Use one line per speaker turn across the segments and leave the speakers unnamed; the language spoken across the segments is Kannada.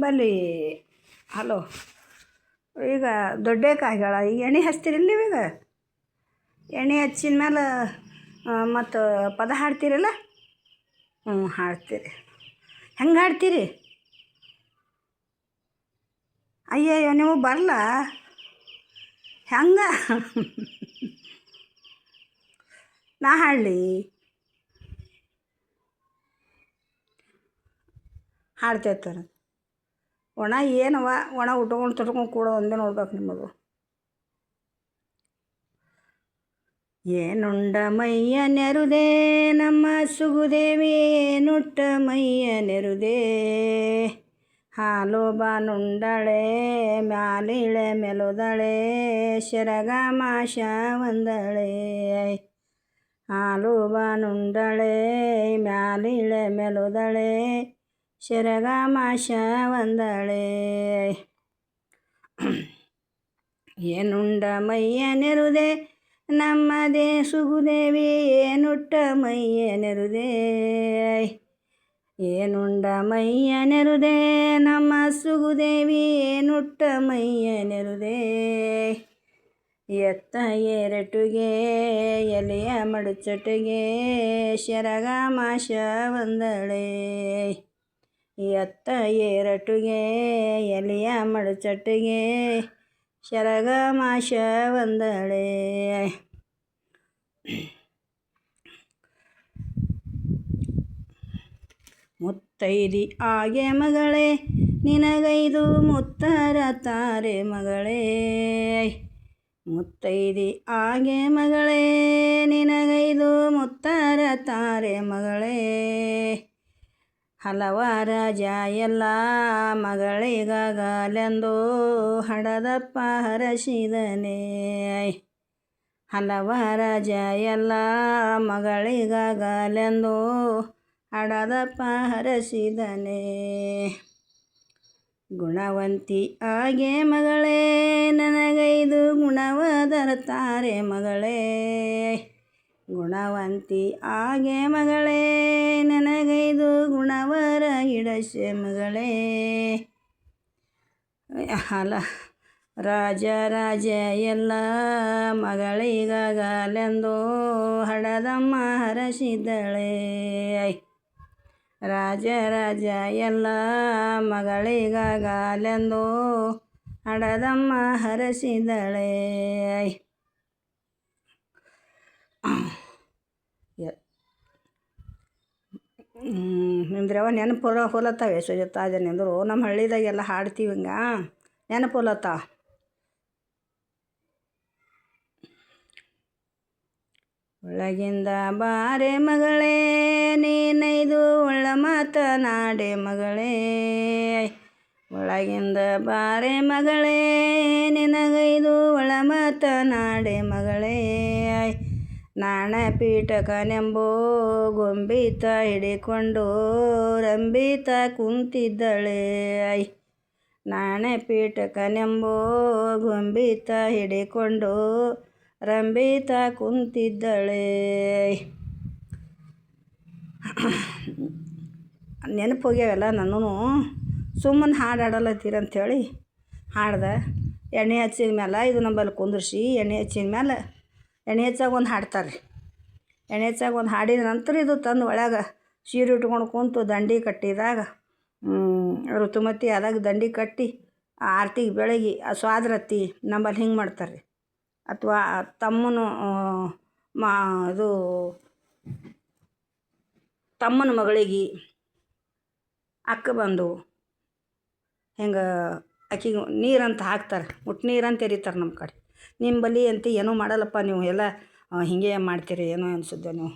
ನಿಂಬಲ್ಲಿ ಹಲೋ ಈಗ ದೊಡ್ಡ ಕಾಯಿಗಳ ಈಗ ಎಣ್ಣೆ ಹಚ್ತೀರಿಲ್ಲ ನೀವೀಗ ಎಣ್ಣೆ ಹಚ್ಚಿದ ಮೇಲೆ ಮತ್ತು ಪದ ಹಾಡ್ತೀರಲ್ಲ ಹಾಡ್ತೀರಿ ಹೆಂಗೆ ಹಾಡ್ತೀರಿ ಅಯ್ಯಯ್ಯೋ ನೀವು ಬರಲ್ಲ ಹೆಂಗೆ ನಾ ಹಾಡಲಿ ಹಾಡ್ತೇರ್ತಾರೆ ಒಣ ಏನವ ಒಣ ಉಟ್ಕೊಂಡು ತೊಟ್ಕೊಂಡು ಕೂಡ ಒಂದೇ ನೋಡ್ಬೇಕು ನಿಮ್ಮದು ಏನುಂಡ ಮೈಯ ನೆರುದೇ ನಮ್ಮ ಸುಗುದೇವಿ ಏನುಟ್ಟ ಮೈಯ ನೆರುದೇ ಹಾಲು ಬಾನುಂಡಳೆ ಮ್ಯಾಲಿಳೆ ಮೆಲುದಳೆ ಶರಗ ಮಾಶ ಒಂದಳೆ ಹಾಲು ಬಾನುಂಡಳೆ ಮ್ಯಾಲಿಳೆ ಮೆಲುದಳೆ ಶರಗ ಮಾಶ ಒಂದಳೆ ಏನುಂಡ ಮೈಯ ನೆರುದೆ ನಮ್ಮದೇ ಸುಗುದೇವಿ ಏನುಟ್ಟ ಮೈಯ ನೆರುದೆ ಏನುಂಡ ಮೈಯ ನೆರುದೆ ನಮ್ಮ ಸುಗುದೇವಿ ಏನುಟ್ಟ ಮೈಯ ನೆರುದೆ ಎತ್ತ ಏರಟುಗೆ ಎಲೆಯ ಮಡುಚಟುಗೆ ಶರಗ ಮಾಶ ಒಂದಳೆ ಎತ್ತ ಏರಟುಗೆ ಎಲೆಯ ಮಡುಚಟುಗೆ ಶರಗ ಮಾಶ ಒಂದಳೆ ಮುತ್ತೈದಿ ಆಗೆ ಮಗಳೇ ನಿನಗೈದು ಮುತ್ತರ ತಾರೆ ಮಗಳೇ ಮುತ್ತೈದಿ ಆಗೆ ಮಗಳೇ ನಿನಗೈದು ಮುತ್ತರ ತಾರೆ ಮಗಳೇ ಹಲವಾರ ಜಾಯಲ್ಲ ಮಗಳಿಗಾಗಲೆಂದು ಹಡದಪ್ಪ ಹರಸಿದನೇ ಹಲವಾರ ಜಾಯಲ್ಲ ಮಗಳಿಗಾಗಲೆಂದು ಹಡದಪ್ಪ ಹರಸಿದನೇ ಗುಣವಂತಿ ಆಗೆ ಮಗಳೇ ನನಗೈದು ಗುಣವದರ ತಾರೆ ಮಗಳೇ ಗುಣವಂತಿ ಆಗೆ ಮಗಳೇ ನನಗೈದು ಗುಣವರ ಹಿಡಸೆ ಮಗಳೇ ಹಲ ರಾಜ ರಾಜ ಎಲ್ಲ ಮಗಳಿಗಾಗಲೆಂದು ಹಡದಮ್ಮ ಹರಸಿದಳೆ ರಾಜ ರಾಜ ಎಲ್ಲ ಮಗಳಿಗಾಗಲೆಂದು ಹಡದಮ್ಮ ಹರಸಿದಳೆ ನಿಂದ್ರವ ನೆನಪು ಹೊಲತ್ತಾವೆ ಸುಜಾತಾಜ ನಿಂದರು ನಮ್ಮ ಹಳ್ಳಿದಾಗೆಲ್ಲ ಹಾಡ್ತೀವಿ ಹಿಂಗೆ ನೆನಪು ಹೊಲತ್ತಾವ ಒಳಗಿಂದ ಬಾರೆ ಮಗಳೇ ನೀನೈದು ಒಳ್ಳ ಮಾತನಾಡೆ ಮಗಳೇ ಒಳಗಿಂದ ಬಾರೆ ಮಗಳೇ ನಿನಗೈದು ಒಳ ಮಾತನಾಡೆ ಮಗಳೇ ನಾಣಪೀಠಕನೆಂಬೋ ಗೊಂಬಿತ ಹಿಡಿಕೊಂಡು ರಂಬಿತ ಕುಂತಿದ್ದಳೆ ನಾಣಪೀಠಕನೆಂಬೋ ಗೊಂಬಿತ ಹಿಡಿಕೊಂಡು ರಂಬಿತ ಕುಂತಿದ್ದಳೆ ನೆನಪು ಹೋಗ್ಯಾವೆಲ್ಲ ನನ್ನೂ ಸುಮ್ಮನೆ ಹಾಡು ಹಾಡಲತ್ತೀರಂಥೇಳಿ ಹಾಡ್ದೆ ಎಣ್ಣೆ ಹಚ್ಚಿದ ಮೇಲೆ ಇದು ನಂಬಲ್ಲಿ ಕುಂದಿರ್ಸಿ ಎಣ್ಣೆ ಹಚ್ಚಿದ ಮೇಲೆ ಎಣ್ಣೆ ಹಚ್ಚಾಗ ಒಂದು ಹಾಡ್ತಾರೆ ಎಣ್ಣೆ ಹಚ್ಚಾಗ ಒಂದು ಹಾಡಿದ ನಂತರ ಇದು ತಂದು ಒಳಗೆ ಸೀರೆ ಉಟ್ಕೊಂಡು ಕುಂತು ದಂಡಿ ಕಟ್ಟಿದಾಗ ಋತುಮತಿ ಆದಾಗ ದಂಡಿ ಕಟ್ಟಿ ಆರತಿಗೆ ಬೆಳಗ್ಗೆ ಸ್ವಾದ್ರತ್ತಿ ನಂಬಲ್ಲಿ ಹಿಂಗೆ ಮಾಡ್ತಾರೆ ಅಥವಾ ತಮ್ಮನು ಇದು ತಮ್ಮನ ಮಗಳಿಗೆ ಅಕ್ಕ ಬಂದು ಹಿಂಗೆ ಆಕಿಗೆ ನೀರಂತ ಹಾಕ್ತಾರೆ ಮುಟ್ಟು ನೀರಂತ ಎರಿತಾರೆ ನಮ್ಮ ಕಡೆ ನಿಂಬಲ್ಲಿ ಅಂತ ಏನೂ ಮಾಡಲ್ಲಪ್ಪ ನೀವು ಎಲ್ಲ ಹೀಗೆ ಮಾಡ್ತೀರಿ ಏನೋ ಅನಿಸುತ್ತೆ ನೀವು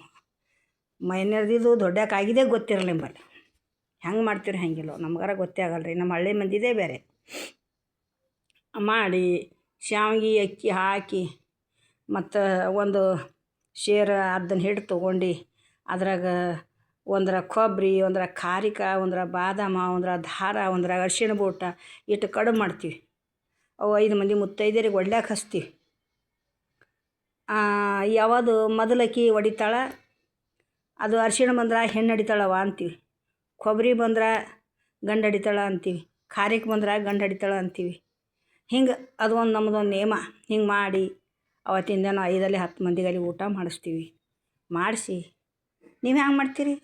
ಮೈನೆರ್ದಿದ್ದು ದೊಡ್ಡಕ್ಕಾಗಿದ್ದೇ ಗೊತ್ತಿರಲ್ಲ ನಿಂಬಲ್ಲಿ ಹೆಂಗೆ ಮಾಡ್ತೀರಿ ಹೆಂಗಿಲ್ಲ ನಮ್ಗಾರ ಗೊತ್ತೇ ಆಗಲ್ಲ ರೀ ನಮ್ಮ ಹಳ್ಳಿ ಮಂದಿದೇ ಬೇರೆ ಮಾಡಿ ಶಾವ್ಗೆ ಅಕ್ಕಿ ಹಾಕಿ ಮತ್ತು ಒಂದು ಶೇರ ಅದನ್ನ ಹಿಟ್ಟು ತೊಗೊಂಡು ಅದ್ರಾಗ ಒಂದರ ಕೊಬ್ಬರಿ ಒಂದರ ಖಾರಿಕ ಒಂದರ ಬಾದಾಮ ಒಂದರ ದಾರ ಒಂದರ ಅರಿಶಿಣ ಬೋಟ ಇಟ್ಟು ಕಡುಬು ಮಾಡ್ತೀವಿ ಅವು 5 ಮಂದಿ ಮುತ್ತೈದೆಯರಿಗೆ ಒಡ್ಲ್ಯಾಕೆ ಹಚ್ತೀವಿ ಯಾವುದು ಮೊದಲಕ್ಕಿ ಹೊಡಿತಾಳೆ ಅದು ಅರಿಶಿಣ ಬಂದ್ರೆ ಹೆಣ್ಣು ಹಿಡಿತಾಳವ ಅಂತೀವಿ ಕೊಬ್ಬರಿ ಬಂದ್ರೆ ಗಂಡು ಹಿಡಿತಾಳ ಅಂತೀವಿ ಖಾರಕ್ಕೆ ಬಂದ್ರೆ ಗಂಡು ಹಿಡಿತಾಳೆ ಅಂತೀವಿ. ಹಿಂಗೆ ಅದು ಒಂದು ನಮ್ಮದೊಂದು ನೇಮ. ಹಿಂಗೆ ಮಾಡಿ ಅವತ್ತಿನ ದಿನ 5 10 ಮಂದಿಗೆ ಊಟ ಮಾಡಿಸ್ತೀವಿ. ಮಾಡಿಸಿ ನೀವು ಹ್ಯಾಂಗೆ ಮಾಡ್ತೀರಿ?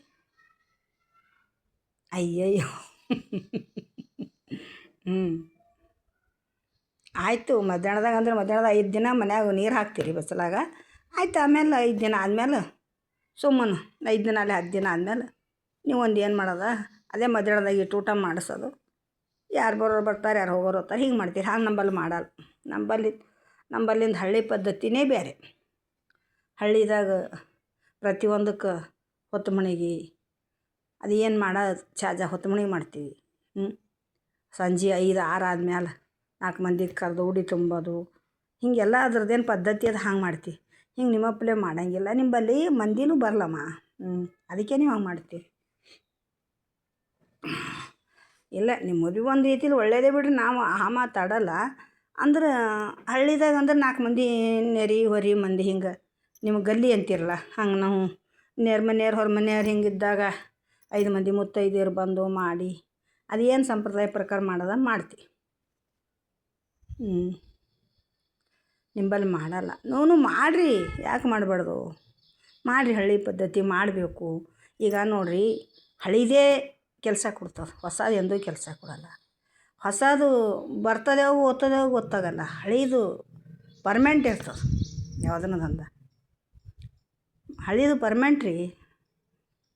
ಅಯ್ಯಯ್ಯೋ ಆಯಿತು. ಮಧ್ಯಾಹ್ನದಾಗ ಅಂದ್ರೆ ಮಧ್ಯಾಹ್ನದ 5 ದಿನ ಮನ್ಯಾಗ ನೀರು ಹಾಕ್ತೀರಿ ಬಸ್ಲಾಗ. ಆಯ್ತು, ಆಮೇಲೆ 5 ದಿನ ಆದಮೇಲೆ ಸುಮ್ಮನೆ 5 ದಿನ ಅಲ್ಲಿ 10 ದಿನ ಆದಮೇಲೆ ನೀವು ಒಂದು ಏನು ಮಾಡೋದ, ಅದೇ ಮಧ್ಯಾಹ್ನದಾಗ ಇಟ್ಟು ಊಟ ಮಾಡಿಸೋದು. ಯಾರು ಬರೋರು ಬರ್ತಾರೆ, ಯಾರು ಹೋಗೋರು ಹೋಗ್ತಾರೆ, ಹಿಂಗೆ ಮಾಡ್ತೀರಿ. ಹಾಗೆ ನಂಬಲ್ಲಿ ಮಾಡಲ್ಲ. ನಂಬಲ್ಲಿಂದ ಹಳ್ಳಿ ಪದ್ಧತಿನೇ ಬೇರೆ. ಹಳ್ಳಿದಾಗ ಪ್ರತಿಯೊಂದಕ್ಕೆ ಹೊತ್ತು ಮಣಿಗೆ ಅದು ಏನು ಮಾಡೋದು ಹೊತ್ತು ಮಣಿಗೆ ಮಾಡ್ತೀವಿ. ಸಂಜೆ 5 6 ಆದ್ಮೇಲೆ 4 ಮಂದಿಗೆ ಕರೆದು ಉಡಿ ತುಂಬೋದು. ಹೀಗೆಲ್ಲ ಅದ್ರದ್ದೇನು ಪದ್ಧತಿ ಅದು ಹಂಗೆ ಮಾಡ್ತೀವಿ. ಹಿಂಗೆ ನಿಮ್ಮಪ್ಪಲೇ ಮಾಡೋಂಗಿಲ್ಲ. ನಿಂಬಲ್ಲಿ ಮಂದಿನೂ ಬರಲಮ್ಮ. ಅದಕ್ಕೆ ನೀವು ಹಂಗೆ ಮಾಡ್ತೀರಿ. ಇಲ್ಲ, ನಿಮ್ಮ ಮದುವೆ ಒಂದು ರೀತಿಲಿ ಒಳ್ಳೇದೇ ಬಿಡ್ರಿ. ನಾವು ಆ ಮಾತಾಡಲ್ಲ. ಅಂದ್ರೆ ಹಳ್ಳಿದಾಗ ಅಂದ್ರೆ 4 ಮಂದಿ ನೆರೆ ಹೊರೆ ಮಂದಿ ಹಿಂಗೆ ನಿಮಗೆ ಗಲ್ಲಿ ಅಂತಿರಲ್ಲ, ಹಂಗೆ ನಾವು ನೇರ್ ಮನೆಯವ್ರು ಹೊರ ಮನೆಯವ್ರು ಹಿಂಗಿದ್ದಾಗ 5 ಮಂದಿ ಮುತ್ತೈದೆಯರು ಬಂದು ಮಾಡಿ ಅದು ಏನು ಸಂಪ್ರದಾಯ ಪ್ರಕಾರ ಮಾಡೋದ ಮಾಡ್ತೀವಿ. ನಿಂಬಲ್ಲಿ ಮಾಡಲ್ಲ. ನೀವು ಮಾಡಿರಿ, ಯಾಕೆ ಮಾಡಬಾರ್ದು? ಮಾಡಿರಿ, ಹಳ್ಳಿ ಪದ್ಧತಿ ಮಾಡಬೇಕು. ಈಗ ನೋಡಿರಿ, ಹಳಿದೇ ಕೆಲಸ ಕೊಡ್ತದೆ, ಹೊಸದು ಎಂದೂ ಕೆಲಸ ಕೊಡಲ್ಲ. ಹೊಸದು ಬರ್ತದೆ ಓದ್ತದೆ ಗೊತ್ತಾಗಲ್ಲ. ಹಳೀದು ಪರ್ಮೆಂಟ್ ಇರ್ತದೆ. ಯಾವುದನ್ನದಂದ ಹಳೀದು ಪರ್ಮೆಂಟ್ ರೀ.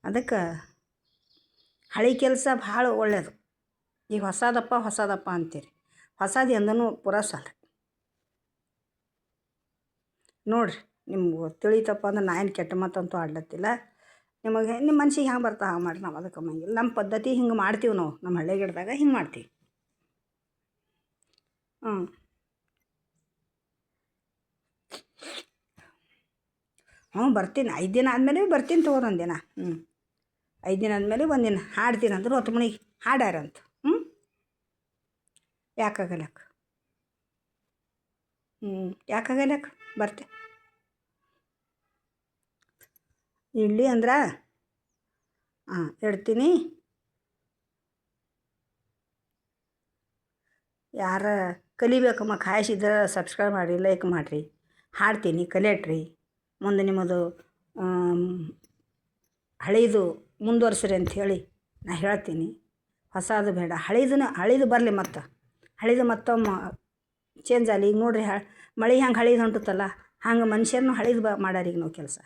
ಅದಕ್ಕೆ ಹಳೆ ಕೆಲಸ ಭಾಳ ಒಳ್ಳೆಯದು. ಈಗ ಹೊಸದಪ್ಪ ಅಂತೀರಿ. ಹೊಸದು ಎಂದೂ ಪುರಸಲ್ಲ. ನೋಡಿರಿ, ನಿಮ್ಗೆ ತಿಳಿತಪ್ಪ ಅಂದ್ರೆ ನಾ ಏನು ಕೆಟ್ಟ ಮಾತಂತೂ ಆಡ್ಲತ್ತಿಲ್ಲ. ನಿಮಗೆ ನಿಮ್ಮ ಮನ್ಸಿಗೆ ಹ್ಯಾಂಗೆ ಬರ್ತಾ ಹಾಗೆ ಮಾಡಿ. ನಾವು ಅದಕ್ಕೆ ಅನ್ನಂಗಿಲ್ಲ. ನಮ್ಮ ಪದ್ಧತಿ ಹಿಂಗೆ ಮಾಡ್ತೀವಿ. ನಾವು ನಮ್ಮ ಹಳ್ಳಿ ಗಿಡದಾಗ ಹಿಂಗೆ ಮಾಡ್ತೀವಿ. ಬರ್ತೀನಿ. 5 ದಿನ ಆದಮೇಲೆ ಬರ್ತೀನಿ ತಗೋರಿ. ಒಂದಿನ 5 ದಿನ ಆದಮೇಲೆ ಒಂದಿನ ಹಾಡ್ತೀನಿ ಅಂದ್ರೆ ಹೊತ್ತು ಮಣಿಗೆ ಹಾಡ್ಯಾರಂತ. ಯಾಕಾಗಲ್ಲಕ್ಕ? ಯಾಕಾಗಲ್ಲಕ್ಕ? ಬರ್ತೆ ಇಡ್ಲಿ ಅಂದ್ರೆ ಇಡ್ತೀನಿ. ಯಾರು ಕಲಿಬೇಕಮ್ಮ ಕಾಯಿಸಿದ್ರೆ ಸಬ್ಸ್ಕ್ರೈಬ್ ಮಾಡಿರಿ, ಲೈಕ್ ಮಾಡಿರಿ. ಹಾಡ್ತೀನಿ, ಕಲಿಯಟ್ರಿ. ಮುಂದೆ ನಿಮ್ಮದು ಹಳೇದು ಮುಂದುವರ್ಸ್ರಿ ಅಂಥೇಳಿ ನಾ ಹೇಳ್ತೀನಿ. ಹೊಸದು ಬೇಡ, ಹಳೇದು ಬರಲಿ. ಹಳೇದು ಮತ್ತೊಮ್ಮೆ ಚೇಂಜ್ ಆಗಲಿ. ಈಗ ನೋಡಿರಿ, ಮಳೆ ಹೆಂಗೆ ಹಳೇದು ಹೊಂಟುತ್ತಲ್ಲ, ಹಂಗೆ ಮನುಷ್ಯರನ್ನು ಹಳೇದು ಮಾಡ್ಯಾರ ಈಗ ನಾವು ಕೆಲಸ.